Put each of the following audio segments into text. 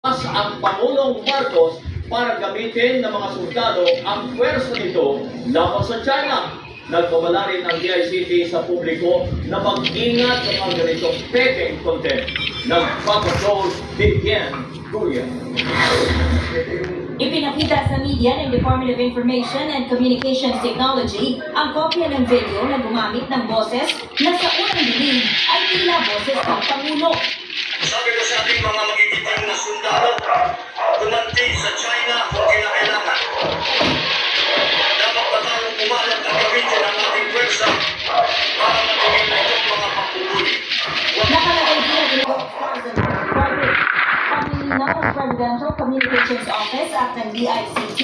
ang Pangulong Marcos para gamitin ng mga sundalo ang pwersa nito laban sa China. Nagpabala rin ang DICT sa publiko na mag-ingat sa mga ganitong peking content. Nagpapatrol Vivian Guya. Ipinakita sa media ng Department of Information and Communications Technology ang kopya ng video na gumamit ng boses na sa unang dinig ay tila boses ng Pangulo. Sabi ko sa ating mga magiging na sundalo, tumantig sa China kung kinakailangan. Dapat patayong kumalat ang gamitin ang ating pwersa para matigil na itong mga pangkuhuli. Nakalagay din ang ng Presidential Communications Office at ng DICT,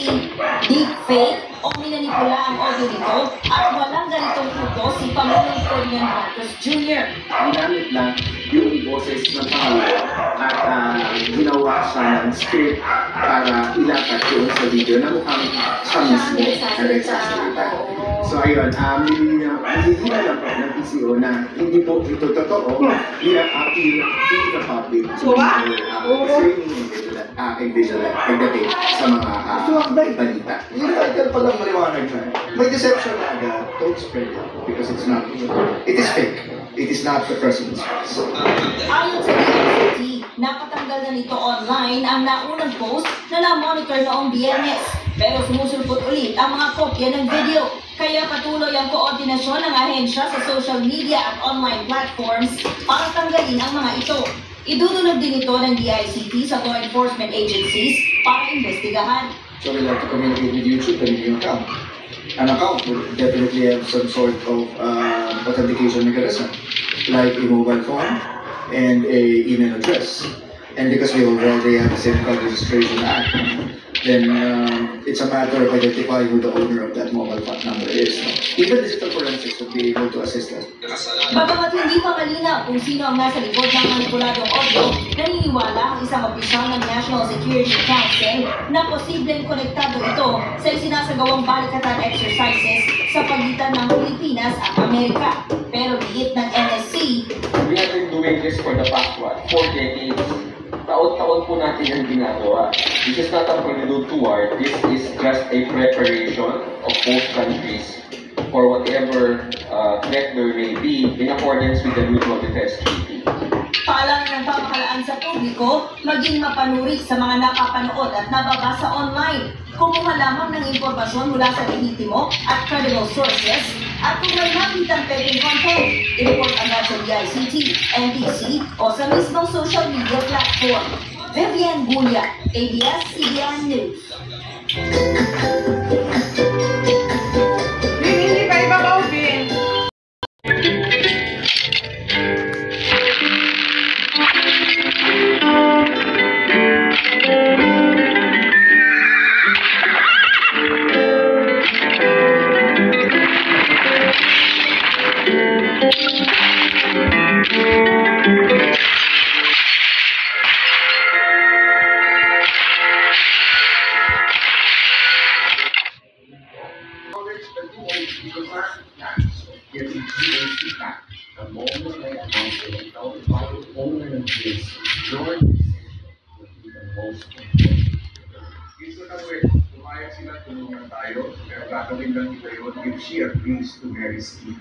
deepfake o minanipula ang audio nito at walang ganitong utos si Pangulong Ferdinand Marcos Jr. Ginamit lang yung boses ng Pangulo at ginawa siya ng script para ilapat yun sa video na mukhang siya mismo na nagsasalita. So ayun, nililina lang po ng PCO na hindi po ito totoo, bilang appeal to the public pagdating sa mga balita. Yung title pa lang maliwanag na may deception na agad, don't spread it because it's not, it is fake. It is not the president's voice. Ayon sa DICT, napatanggal na nito online ang naunang post na na-monitor noong Biyernes. Pero sumusulpot ulit ang mga kopya ng video. Kaya patuloy ang koordinasyon ng ahensya sa social media at online platforms para tanggalin ang mga ito. Idudulog din ito ng DICT sa law enforcement agencies para investigahan. So we'll have to communicate with YouTube and your account. An account will definitely have some sort of authentication mechanism, like a mobile phone and a email address. And because we already have the SIM card registration act, then it's a matter of identifying who the owner of that mobile phone number is. Even digital forensics would be able to assist us. Bagamat hindi pa malinaw kung sino ang nasa likod ng manipuladong audio, naniniwala ang isang opisyal ng National Security Council na posibleng konektado ito sa isinasagawang balikatan exercises sa pagitan ng Pilipinas at Amerika. Pero diit ng NSC, we have been doing this for the past 4 decades. Taon-taon po natin yung ginagawa. This is not a prelude to war. This is just a preparation of both countries for whatever threat there may be in accordance with the Mutual Defense Treaty. paalala ng pamahalaan sa publiko, maging mapanuri sa mga napapanood at nababasa online. Kumuha lamang ng impormasyon mula sa lehitimo at credible sources at kung may nakitang peking content, i-report agad sa DICT, NTC o sa mismong social media platform. Vivian Guya, ABS-CBN News. Hindi pa ibabaubin. If she agrees to Mary's plea.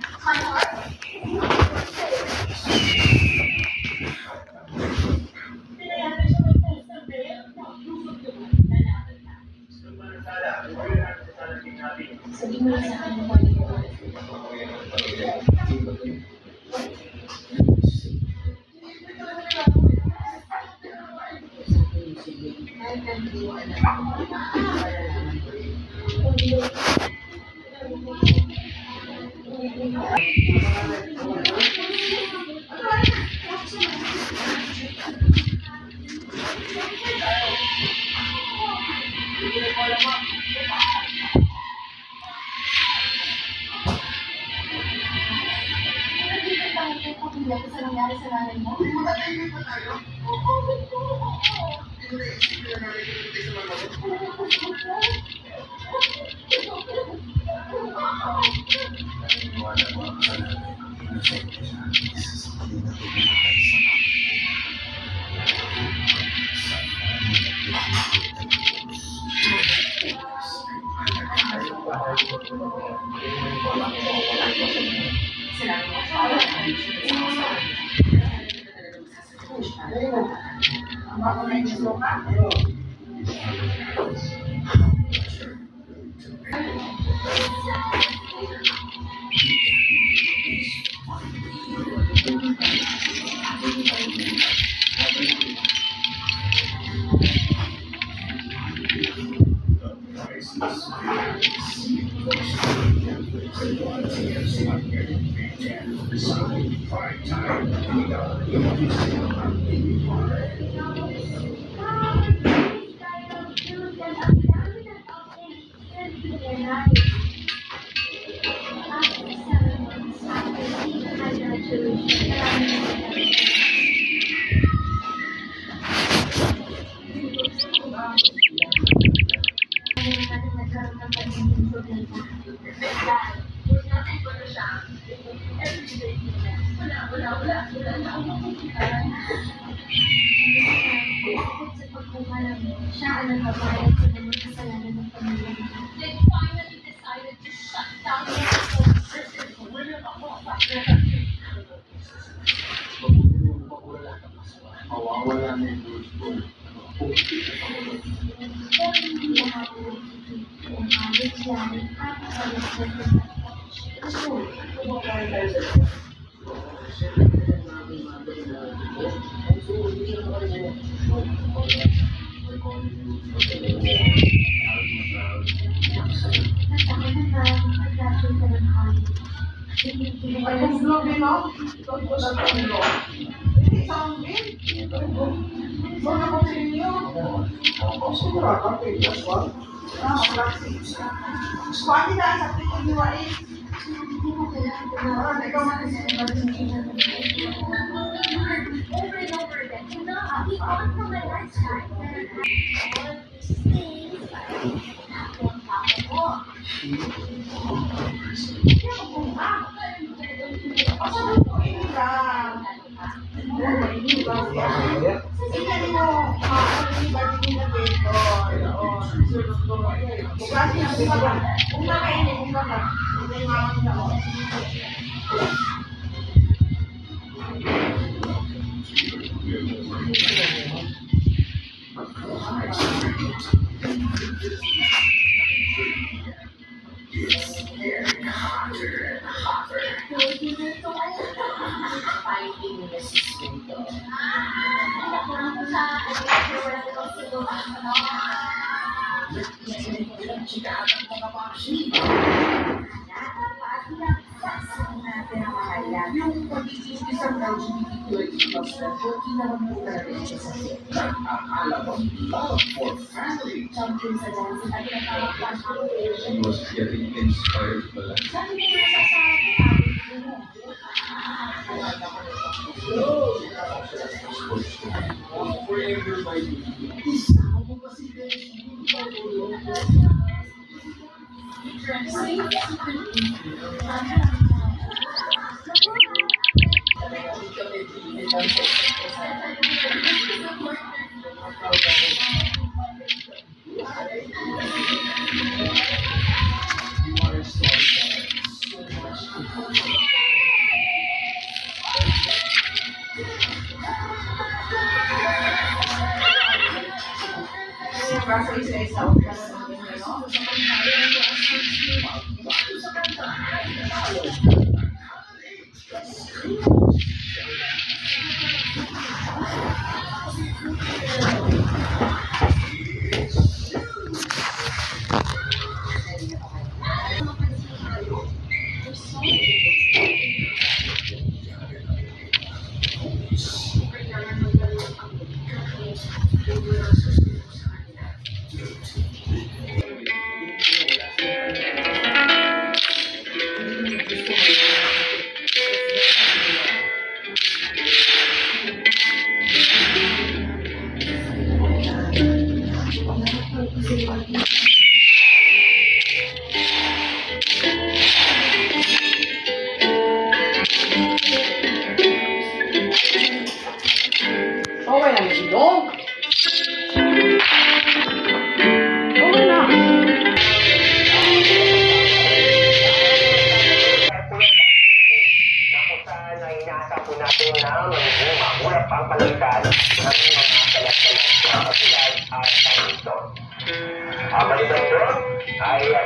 Oh, wala na si Dong.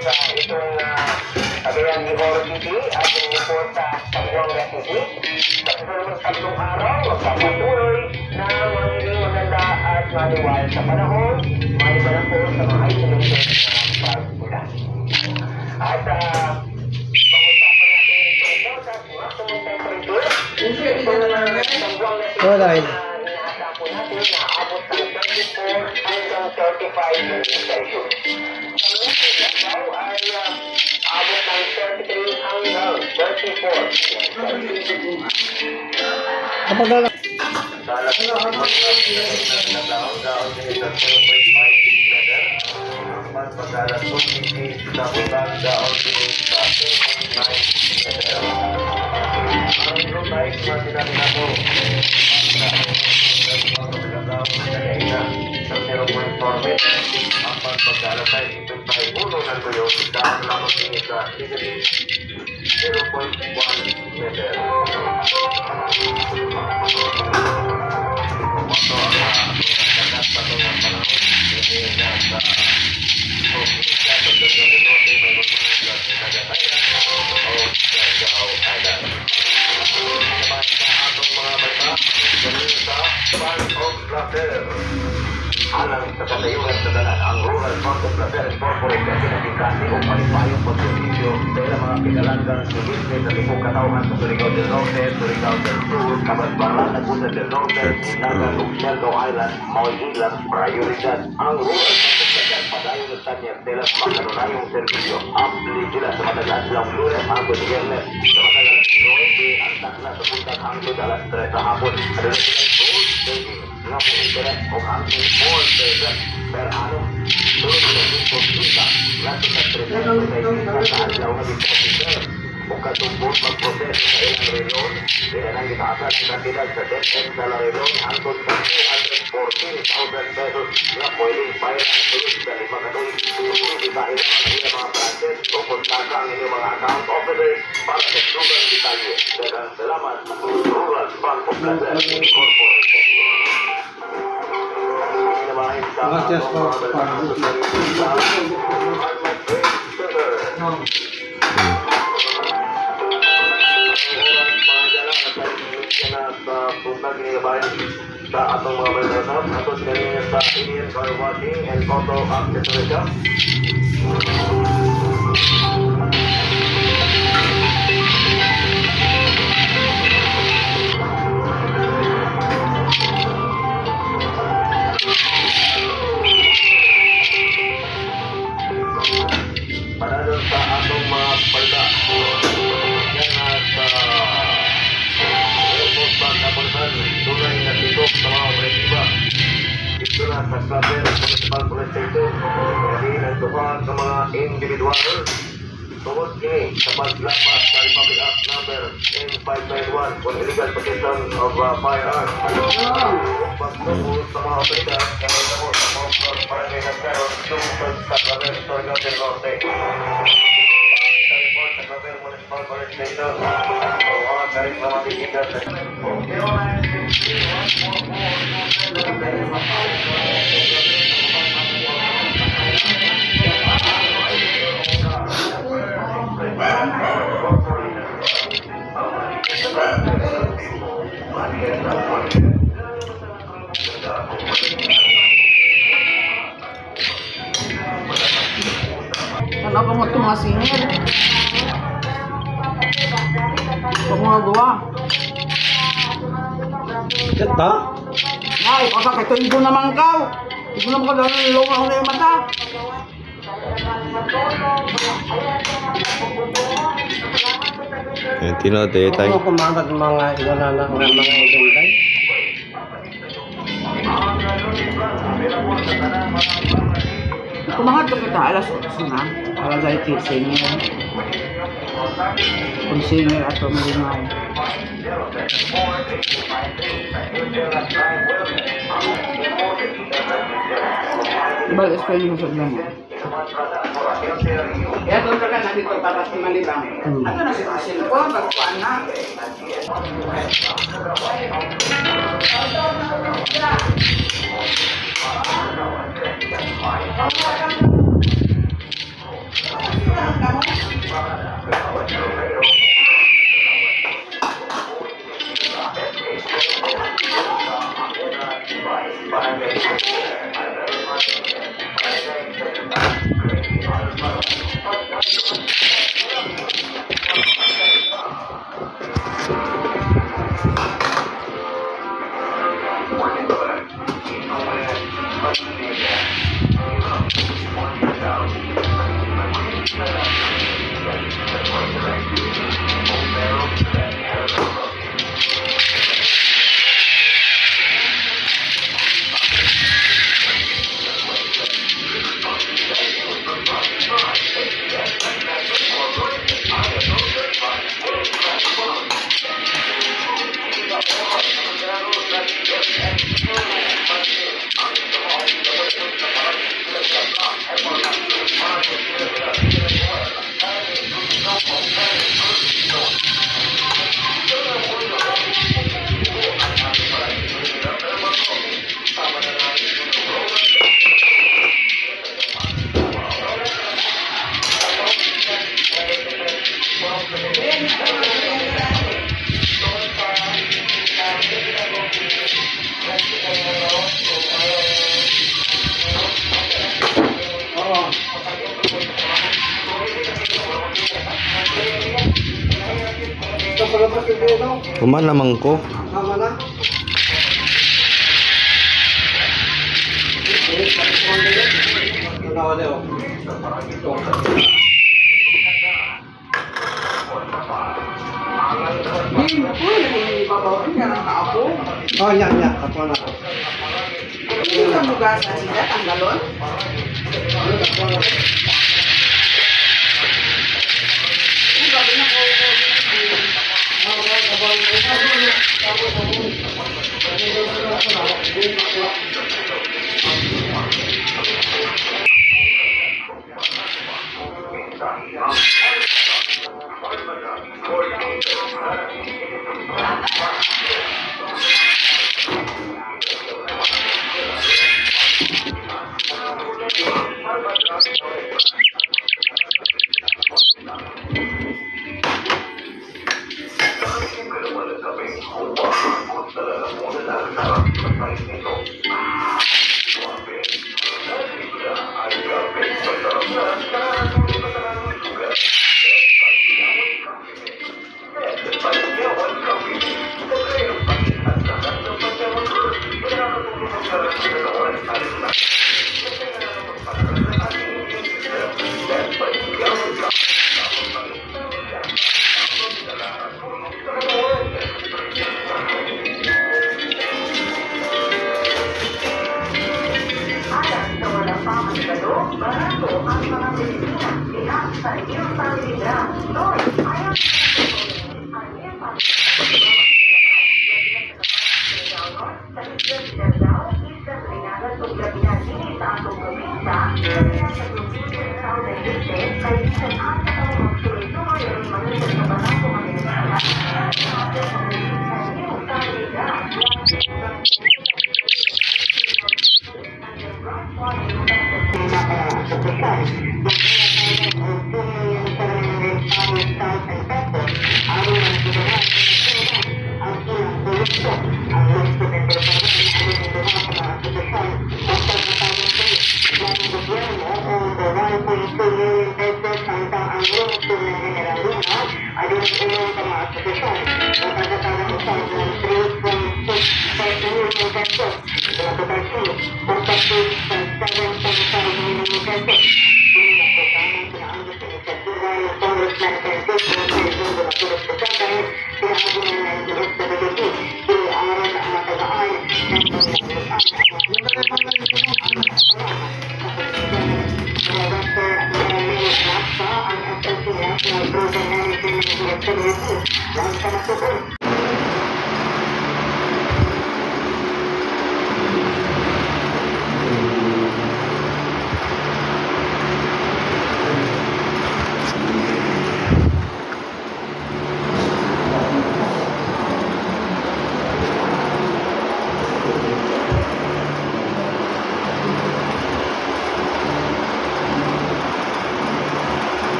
sa itong Cagayan de Oro City at yung report sa Zamboanga City. Sa susunod tatlong araw, magpapatuloy na magiging maganda at maliwal sa panahon, maliban na po sa mga isolated na pag-ulan. At pag-usapan natin itong forecast, maximum temperature. Alright. Inaasahan po natin na abot ng 34 hanggang 35 degrees Celsius. Sa Metro Davao ay abot ng 33 hanggang 34 degrees Celsius. Kapag na Alang sa katayuan sa dalan, ang Rural Fund of Placer Incorporated na pinagkasi o malipayong pagservisyo sa ilang mga pinalanggang sa business at ipong katauhan sa Surigao del Norte, Surigao del Sur, Cabazbaran, Laguna del Norte, Sinagan, Siargao Island, Maoy Island, prioridad. Ang Rural Fund of Placer padayon ng tanyag sila sa makanunayong servisyo. Ampli sila sa matagal silang Lunes hanggang Viernes, sa matagal 9 ang takla sa puntang hanggang alas 3 sa hapon. At silang gold saving nga po interest o hanggang 4% per annum. Doon nila yung konsulta. Lato sa 3% sa adlaw na depositor. Kung katumbot magproseso sa ilang reload, sila nang itaasa ng kantidad sa DepEd salary loan hanggang sa 214,000 pesos na pwedeng bayad ang sulod sa 5 katuig. Susunod sa ilang mga branches o kontakta ang inyong mga account officers para sa sugang detalye. Dagang salamat, Rural Fund of Placer Incorporated. Gracias por sa atong mga bayranan ato kanina sa Indian Car Washing and Auto Accessory Shop. Panalo sa atong mga palda. Yan sa airport bank kapulisan, tunay na titok sa mga operatiba. Dito na sa Claver Municipal Police Station, hindi nagtuhan sa mga individual. Tungod kini sa paglapas sa Republic Act number N591 on illegal possession of firearms. Pagtungkol sa mga operatiba, kaya mo sa mga barangay ng Caron, tungkol sa Claver, Surigao del Norte. Sa report sa Claver Municipal Police Station, mga karismatikigas sa Ano ka mo tumasingin? Huwag mo nagawa. Ganda. Ay, kasi ito ibo naman ka. Ibo naman ka dahil nilungan ko na yung mata. Tinote tayo. Ano kumagat mga iwanan ng mga idenday? Kumahat ko kita alas 8 na. Alas ay singer. Kung singer at pumilingay. Ibalik ko yung usap lang mo. Kaya doon ka na dito para sa Malibang. Ano na si Pasil ko? Bagpuan na. Kuman naman ko. Tama na. Oh, yan. Apo na. Hindi ka mugasan sila, tanggalon?